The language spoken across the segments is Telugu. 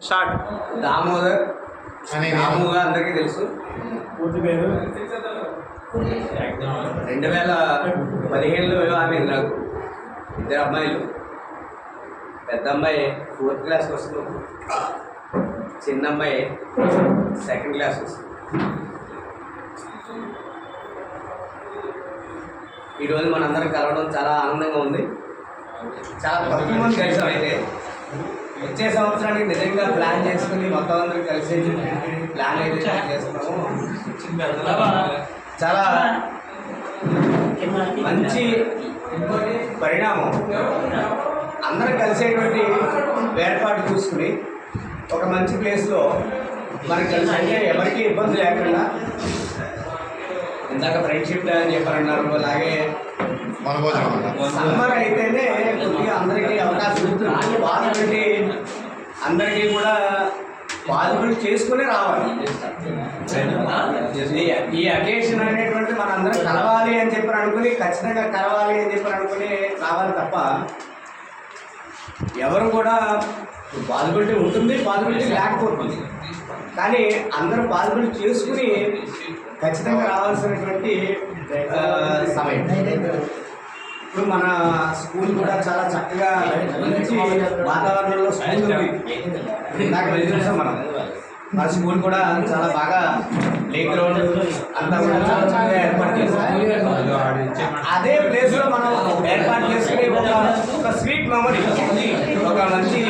స్టార్ట్. దామోదర్ అని దాముగా అందరికీ తెలుసు. పూర్తి పేరు 2015లో వివాహమైంది నాకు. 2 అమ్మాయిలు. పెద్ద అమ్మాయి 4th క్లాస్కి వస్తుంది, చిన్న అమ్మాయి 2nd క్లాస్కి వస్తుంది. ఈరోజు మనందరం కలవడం చాలా ఆనందంగా ఉంది. చాలా తక్కువ మంది కలిసాం. అయితే వచ్చే సంవత్సరానికి నిజంగా ప్లాన్ చేసుకుని మొత్తం అందరూ కలిసి ప్లాన్ అయితే చేస్తున్నాము. చాలా మంచి పరిణామం. అందరం కలిసేటువంటి ఏర్పాటు చూసుకుని ఒక మంచి ప్లేస్లో మనకు కలిసి, అంటే ఎవరికి ఇబ్బంది లేకుండా, ఇందాక ఫ్రెండ్షిప్ డే అని చెప్పారన్నారు. అలాగే సమ్మర్ అయితేనే కొద్దిగా అందరికీ అవకాశం ఉంటుంది. పాజిబిలిటీ అందరికీ కూడా పాజిబిలిటీ చేసుకుని రావాలి. ఈ అకేషన్ అనేటువంటి మనందరం కలవాలి అని చెప్పి అనుకుని, ఖచ్చితంగా కలవాలి అని చెప్పి అనుకుని రావాలి తప్ప ఎవరు కూడా పాజిబిలిటీ ఉంటుంది, పాజిబిలిటీ లేకపోతుంది. కానీ అందరూ పాజిబిలిటీ చేసుకుని ఖచ్చితంగా రావాల్సినటువంటి సమయం. ఇప్పుడు మన స్కూల్ కూడా చాలా చక్కగా మంచి వాతావరణంలో స్కూల్ ఉంది. నాకు చూసాం మన స్కూల్ కూడా చాలా బాగా ప్లే గ్రౌండ్ అంతా కూడా చాలా చక్కగా ఏర్పాటు చేస్తాం. అదే ప్లేస్లో మనం ఏర్పాటు చేసుకుని ఒక స్వీట్ మెమరీ, ఒక మంచి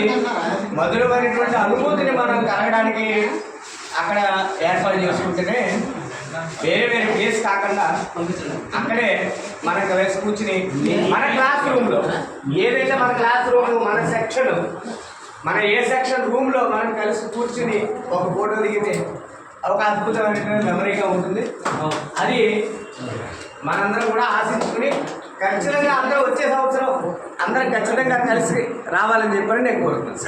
మధురమైనటువంటి అనుభూతిని మనం కలగడానికి అక్కడ ఏర్పాటు చేసుకుంటేనే, వేరే వేరే ప్లేస్ కాకుండా అక్కడే మనకు వేసి కూర్చుని మన క్లాస్ రూమ్లో, ఏదైతే మన క్లాస్ రూమ్, మన సెక్షన్, మన ఏ సెక్షన్ రూమ్లో మనం కలిసి కూర్చుని ఒక ఫోటో దిగితే ఒక అద్భుతమైనటువంటి మెమరీగా ఉంటుంది. అది మనందరం కూడా ఆశించుకుని ఖచ్చితంగా అందరూ వచ్చే సంవత్సరం అందరం ఖచ్చితంగా కలిసి రావాలని చెప్పని నేను కోరుతున్నాను.